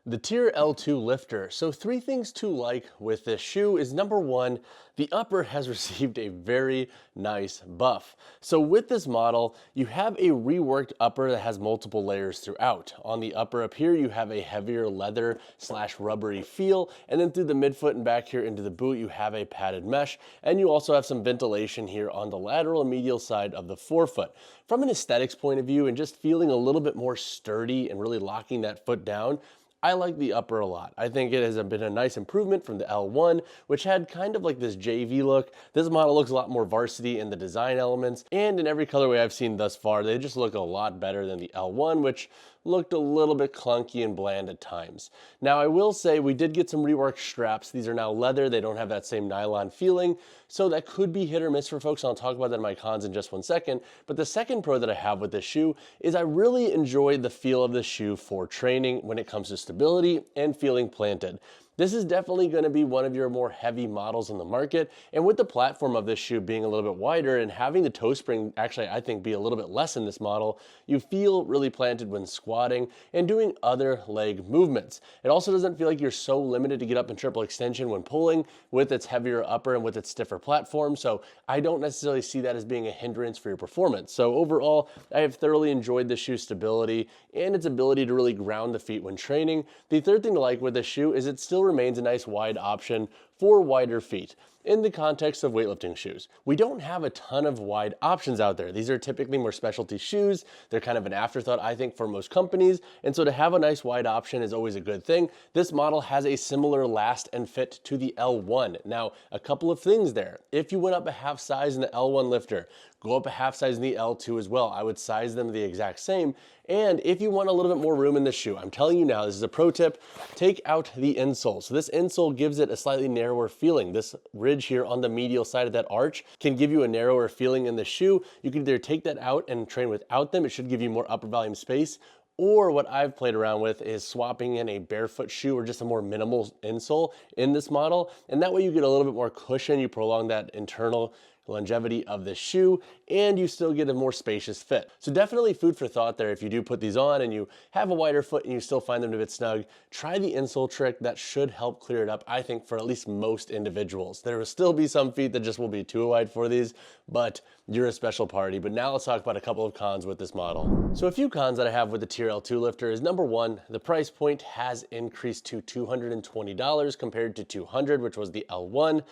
The TYR L-2 Lifter. So 3 things to like with this shoe is number 1, the upper has received a very nice buff. So with this model, you have a reworked upper that has multiple layers throughout. On the upper up here, you have a heavier leather / rubbery feel, and then through the midfoot and back here into the boot, you have a padded mesh, and you also have some ventilation here on the lateral and medial side of the forefoot. From an aesthetics point of view and just feeling a little bit more sturdy and really locking that foot down, I like the upper a lot. I think it has been a nice improvement from the L1, which had kind of like this JV look. This model looks a lot more varsity in the design elements, and in every colorway I've seen thus far, they just look a lot better than the L1, which looked a little bit clunky and bland at times. Now, I will say we did get some reworked straps. These are now leather. They don't have that same nylon feeling, so that could be hit or miss for folks. I'll talk about that in my cons in just one second. But the second pro that I have with this shoe is I really enjoyed the feel of the shoe for training when it comes to stability and feeling planted. This is definitely going to be one of your more heavy models in the market, and with the platform of this shoe being a little bit wider and having the toe spring actually I think be a little bit less in this model, you feel really planted when squatting and doing other leg movements. It also doesn't feel like you're so limited to get up in triple extension when pulling with its heavier upper and with its stiffer platform, so I don't necessarily see that as being a hindrance for your performance. So overall, I have thoroughly enjoyed the shoe's stability and its ability to really ground the feet when training. The third thing to like with this shoe is it still remains a nice wide option for wider feet. In the context of weightlifting shoes, we don't have a ton of wide options out there. These are typically more specialty shoes. They're kind of an afterthought, I think, for most companies. And so to have a nice wide option is always a good thing. This model has a similar last and fit to the L1. Now, a couple of things there. If you went up a half size in the L1 lifter, go up a half size in the L2 as well. I would size them the exact same. And if you want a little bit more room in the shoe, I'm telling you now, this is a pro tip, take out the insole. So this insole gives it a slightly narrower feeling. This ridge here on the medial side of that arch can give you a narrower feeling in the shoe. You can either take that out and train without them. It should give you more upper volume space. Or what I've played around with is swapping in a barefoot shoe or just a more minimal insole in this model. And that way you get a little bit more cushion. You prolong that internal longevity of the shoe, and you still get a more spacious fit. So definitely food for thought there. If you do put these on and you have a wider foot and you still find them a bit snug, try the insole trick. That should help clear it up, I think, for at least most individuals. There will still be some feet that just will be too wide for these, but you're a special party. But now let's talk about a couple of cons with this model. So a few cons that I have with the TYR L-2 Lifter is number 1, the price point has increased to $220 compared to $200, which was the L1.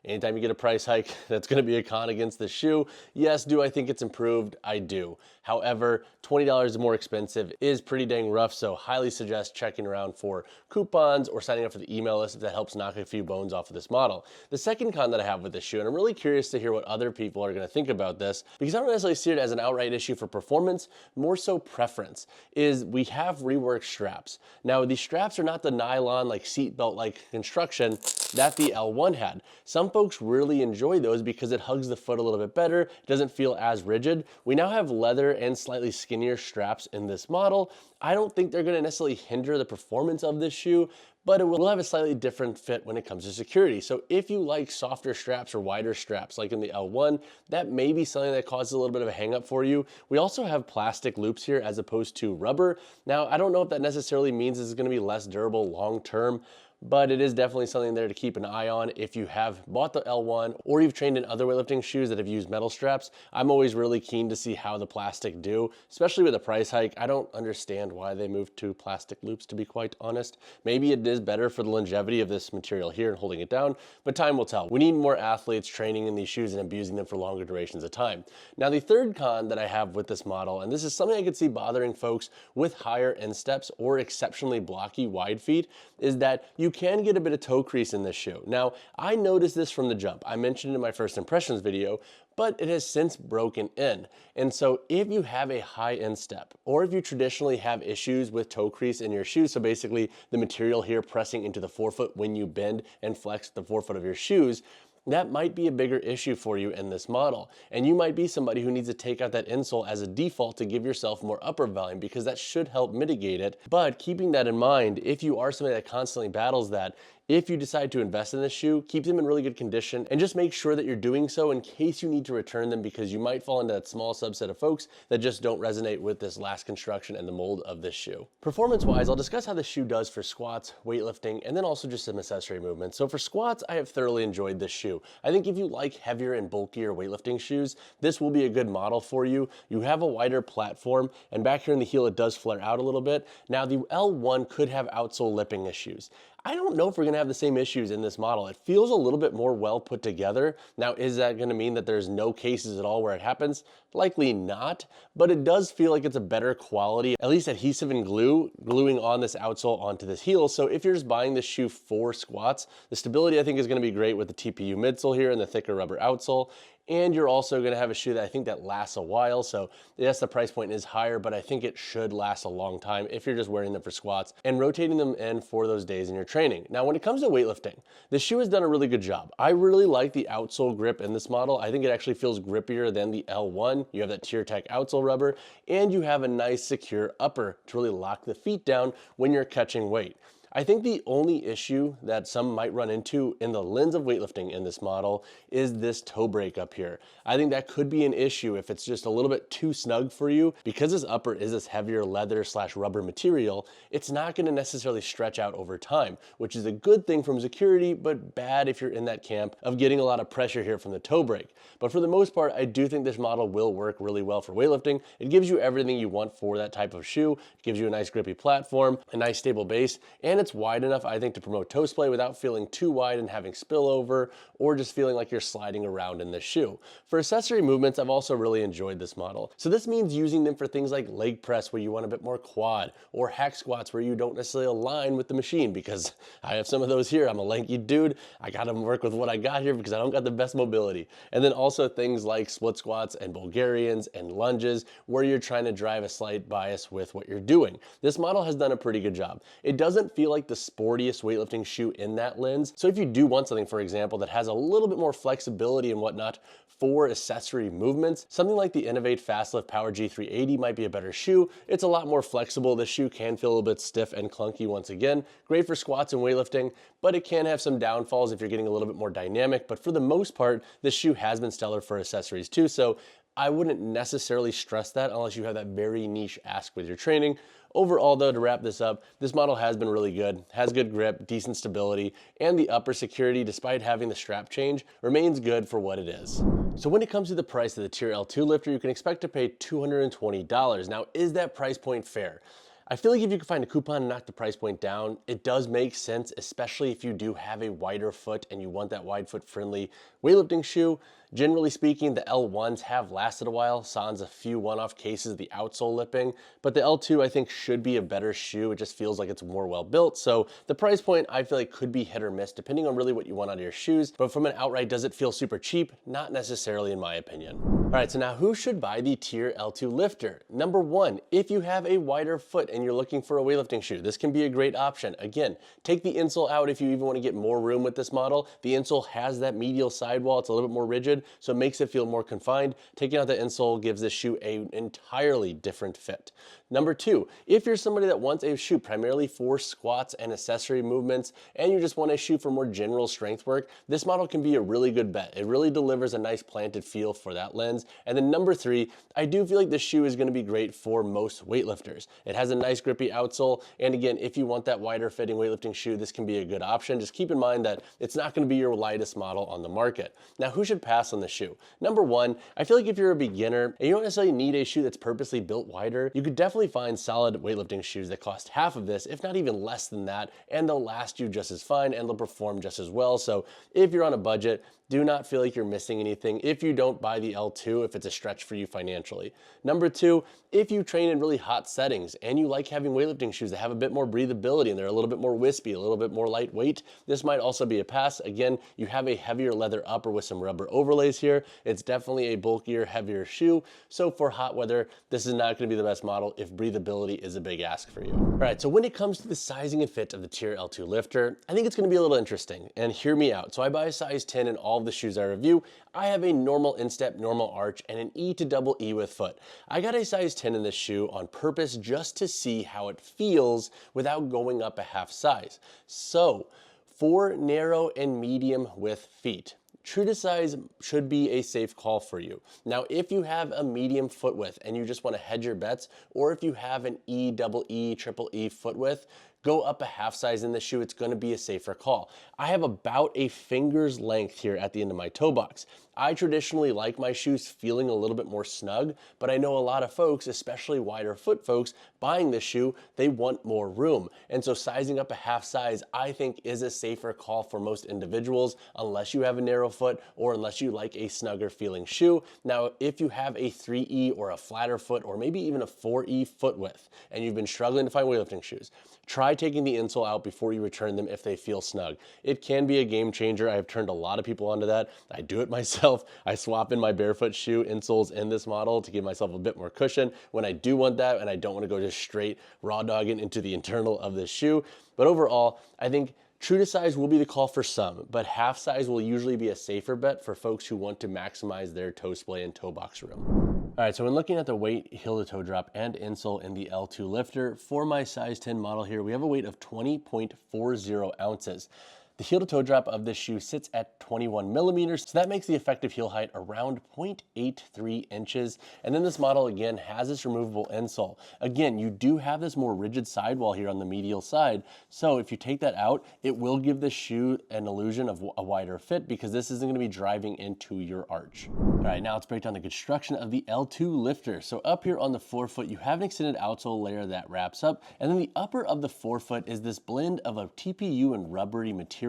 Anytime you get a price hike, that's going to be a con against the shoe. Yes, do I think it's improved? I do. However, $20 more expensive is pretty dang rough, so highly suggest checking around for coupons or signing up for the email list if that helps knock a few bones off of this model. The second con that I have with this shoe, and I'm really curious to hear what other people are going to think about this, because I don't necessarily see it as an outright issue for performance, more so preference, is we have reworked straps. Now, these straps are not the nylon, like seatbelt-like construction that the L1 had. Some folks really enjoy those because it hugs the foot a little bit better. It doesn't feel as rigid. We now have leather and slightly skinnier straps in this model. I don't think they're going to necessarily hinder the performance of this shoe, but it will have a slightly different fit when it comes to security. So if you like softer straps or wider straps like in the L1, that may be something that causes a little bit of a hang up for you. We also have plastic loops here as opposed to rubber. Now, I don't know if that necessarily means it's going to be less durable long term, but it is definitely something there to keep an eye on if you have bought the L1 or you've trained in other weightlifting shoes that have used metal straps. I'm always really keen to see how the plastic do, especially with a price hike. I don't understand why they moved to plastic loops, to be quite honest. Maybe it is better for the longevity of this material here and holding it down, but time will tell. We need more athletes training in these shoes and abusing them for longer durations of time. Now, the third con that I have with this model, and this is something I could see bothering folks with higher insteps or exceptionally blocky wide feet, is that you can get a bit of toe crease in this shoe. Now, I noticed this from the jump. I mentioned it in my first impressions video, but it has since broken in. And so if you have a high instep, or if you traditionally have issues with toe crease in your shoe, so basically the material here pressing into the forefoot when you bend and flex the forefoot of your shoes, that might be a bigger issue for you in this model. And you might be somebody who needs to take out that insole as a default to give yourself more upper volume, because that should help mitigate it. But keeping that in mind, if you are somebody that constantly battles that, if you decide to invest in this shoe, keep them in really good condition and just make sure that you're doing so in case you need to return them, because you might fall into that small subset of folks that just don't resonate with this last construction and the mold of this shoe. Performance-wise, I'll discuss how this shoe does for squats, weightlifting, and then also just some accessory movements. So for squats, I have thoroughly enjoyed this shoe. I think if you like heavier and bulkier weightlifting shoes, this will be a good model for you. You have a wider platform, and back here in the heel, it does flare out a little bit. Now the L1 could have outsole lipping issues. I don't know if we're gonna have the same issues in this model. It feels a little bit more well put together. Now, is that gonna mean that there's no cases at all where it happens? Likely not, but it does feel like it's a better quality, at least adhesive and gluing on this outsole onto this heel. So if you're just buying this shoe for squats, the stability I think is gonna be great with the TPU midsole here and the thicker rubber outsole. And you're also gonna have a shoe that I think that lasts a while. So yes, the price point is higher, but I think it should last a long time if you're just wearing them for squats and rotating them in for those days in your training. Now, when it comes to weightlifting, this shoe has done a really good job. I really like the outsole grip in this model. I think it actually feels grippier than the L1. You have that TYR outsole rubber, and you have a nice secure upper to really lock the feet down when you're catching weight. I think the only issue that some might run into in the lens of weightlifting in this model is this toe break up here. I think that could be an issue if it's just a little bit too snug for you. Because this upper is this heavier leather / rubber material, it's not gonna necessarily stretch out over time, which is a good thing from security, but bad if you're in that camp of getting a lot of pressure here from the toe break. But for the most part, I do think this model will work really well for weightlifting. It gives you everything you want for that type of shoe. It gives you a nice grippy platform, a nice stable base, and it's wide enough, I think, to promote toe splay without feeling too wide and having spillover, or just feeling like you're sliding around in this shoe. For accessory movements, I've also really enjoyed this model. So this means using them for things like leg press where you want a bit more quad, or hack squats where you don't necessarily align with the machine, because I have some of those here. I'm a lanky dude. I gotta work with what I got here because I don't got the best mobility. And then also things like split squats and Bulgarians and lunges where you're trying to drive a slight bias with what you're doing. This model has done a pretty good job. It doesn't feel like the sportiest weightlifting shoe in that lens. So if you do want something, for example, that has a little bit more flexibility and whatnot for accessory movements, something like the Innovate Fastlift Power G380 might be a better shoe. It's a lot more flexible. The shoe can feel a little bit stiff and clunky once again. Great for squats and weightlifting, but it can have some downfalls if you're getting a little bit more dynamic. But for the most part, this shoe has been stellar for accessories too. So I wouldn't necessarily stress that unless you have that very niche ask with your training. Overall though, to wrap this up, this model has been really good, has good grip, decent stability, and the upper security, despite having the strap change, remains good for what it is. So when it comes to the price of the TYR L-2 Lifter, you can expect to pay $220. Now, is that price point fair? I feel like if you can find a coupon and knock the price point down, it does make sense, especially if you do have a wider foot and you want that wide foot friendly weightlifting shoe. Generally speaking, the L1s have lasted a while, sans a few one-off cases of the outsole lipping, but the L2 I think should be a better shoe. It just feels like it's more well built. So the price point I feel like could be hit or miss depending on really what you want out of your shoes, but from an outright, does it feel super cheap? Not necessarily in my opinion. All right, so now who should buy the TYR L-2 Lifter? Number one, if you have a wider foot and you're looking for a weightlifting shoe, this can be a great option. Again, take the insole out if you even want to get more room with this model. The insole has that medial sidewall. It's a little bit more rigid, so it makes it feel more confined. Taking out the insole gives this shoe an entirely different fit. Number two, if you're somebody that wants a shoe primarily for squats and accessory movements, and you just want a shoe for more general strength work, this model can be a really good bet. It really delivers a nice planted feel for that lens. And then number three, I do feel like this shoe is going to be great for most weightlifters. It has a nice grippy outsole, and again, if you want that wider fitting weightlifting shoe, this can be a good option. Just keep in mind that it's not going to be your lightest model on the market. Now, who should pass on the shoe? Number one, I feel like if you're a beginner and you don't necessarily need a shoe that's purposely built wider, you could definitely find solid weightlifting shoes that cost half of this, if not even less than that, and they'll last you just as fine and they'll perform just as well. So if you're on a budget, do not feel like you're missing anything if you don't buy the L2 if it's a stretch for you financially. Number two, if you train in really hot settings and you like having weightlifting shoes that have a bit more breathability and they're a little bit more wispy, a little bit more lightweight, this might also be a pass. Again, you have a heavier leather upper with some rubber overlays here. It's definitely a bulkier, heavier shoe. So for hot weather, this is not going to be the best model if breathability is a big ask for you. All right, so when it comes to the sizing and fit of the TYR L-2 Lifter, I think it's going to be a little interesting, and hear me out. So I buy a size 10 in all of the shoes I review. I have a normal instep, normal arch, and an E to double E with foot. I got a size 10 in this shoe on purpose just to see how it feels without going up a half size. So For narrow and medium width feet, true to size should be a safe call for you. Now, if you have a medium foot width and you just want to hedge your bets, or if you have an E, double E, triple E foot width, go up a half size in the shoe. It's going to be a safer call. I have about a finger's length here at the end of my toe box. I traditionally like my shoes feeling a little bit more snug, but I know a lot of folks, especially wider foot folks, buying this shoe, they want more room. And so sizing up a half size, I think, is a safer call for most individuals, unless you have a narrow foot or unless you like a snugger feeling shoe. Now, if you have a 3E or a flatter foot, or maybe even a 4E foot width, and you've been struggling to find weightlifting shoes, try taking the insole out before you return them if they feel snug. It can be a game changer. I have turned a lot of people onto that. I do it myself. I swap in my barefoot shoe insoles in this model to give myself a bit more cushion when I do want that and I don't want to go just straight raw dogging into the internal of this shoe. But overall, I think true to size will be the call for some, but half size will usually be a safer bet for folks who want to maximize their toe splay and toe box room. All right, so when looking at the weight, heel to toe drop, and insole in the L2 Lifter, for my size 10 model here, we have a weight of 20.40 ounces. The heel to toe drop of this shoe sits at 21 millimeters, so that makes the effective heel height around 0.83 inches. And then this model again has this removable insole. Again, you do have this more rigid sidewall here on the medial side, so if you take that out, it will give the shoe an illusion of a wider fit because this isn't going to be driving into your arch. All right, now let's break down the construction of the L2 Lifter. So up here on the forefoot, you have an extended outsole layer that wraps up, and then the upper of the forefoot is this blend of a TPU and rubbery material.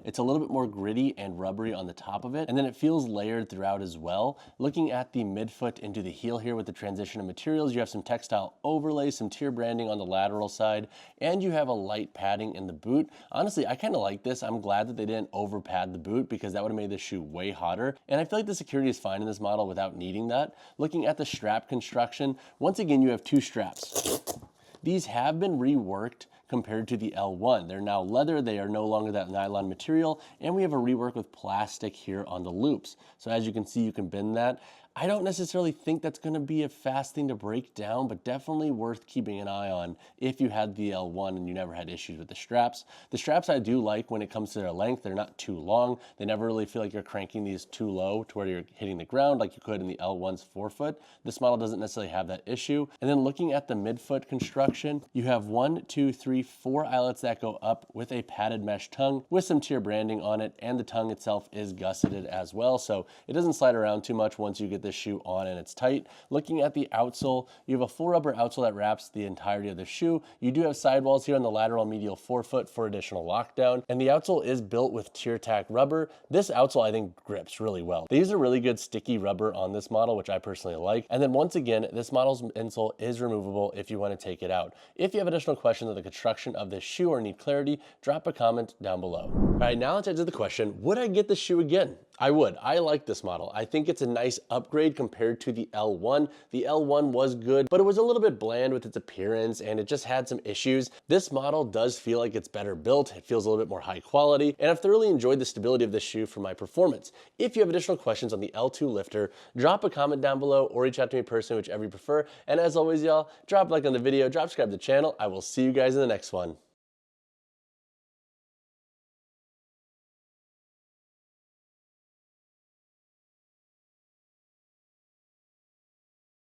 It's a little bit more gritty and rubbery on the top of it, and then it feels layered throughout as well. Looking at the midfoot into the heel here with the transition of materials, you have some textile overlay, some tier branding on the lateral side, and you have a light padding in the boot. Honestly, I kind of like this. I'm glad that they didn't over pad the boot because that would have made the shoe way hotter, and I feel like the security is fine in this model without needing that. Looking at the strap construction, once again, you have two straps. These have been reworked compared to the L1. They're now leather, they are no longer that nylon material, and we have a rework with plastic here on the loops. So as you can see, you can bend that. I don't necessarily think that's gonna be a fast thing to break down, but definitely worth keeping an eye on if you had the L1 and you never had issues with the straps. The straps I do like when it comes to their length. They're not too long. They never really feel like you're cranking these too low to where you're hitting the ground like you could in the L1's forefoot. This model doesn't necessarily have that issue. And then looking at the midfoot construction, you have 1, 2, 3, 4 eyelets that go up with a padded mesh tongue with some tier branding on it, and the tongue itself is gusseted as well, so it doesn't slide around too much once you get this shoe on and it's tight. Looking at the outsole, you have a full rubber outsole that wraps the entirety of the shoe. You do have sidewalls here on the lateral medial forefoot for additional lockdown, and the outsole is built with tier tack rubber. This outsole I think grips really well. They use a really good sticky rubber on this model, which I personally like. And then once again, this model's insole is removable if you want to take it out. If you have additional questions on the construction of this shoe or need clarity, drop a comment down below. All right, now let's answer the question, would I get the shoe again? I would. I like this model. I think it's a nice upgrade compared to the L1. The L1 was good, but it was a little bit bland with its appearance and it just had some issues. This model does feel like it's better built. It feels a little bit more high quality, and I've thoroughly enjoyed the stability of this shoe for my performance. If you have additional questions on the L2 Lifter, drop a comment down below or reach out to me personally, whichever you prefer. And as always, y'all, drop a like on the video, drop subscribe to the channel. I will see you guys in the next one.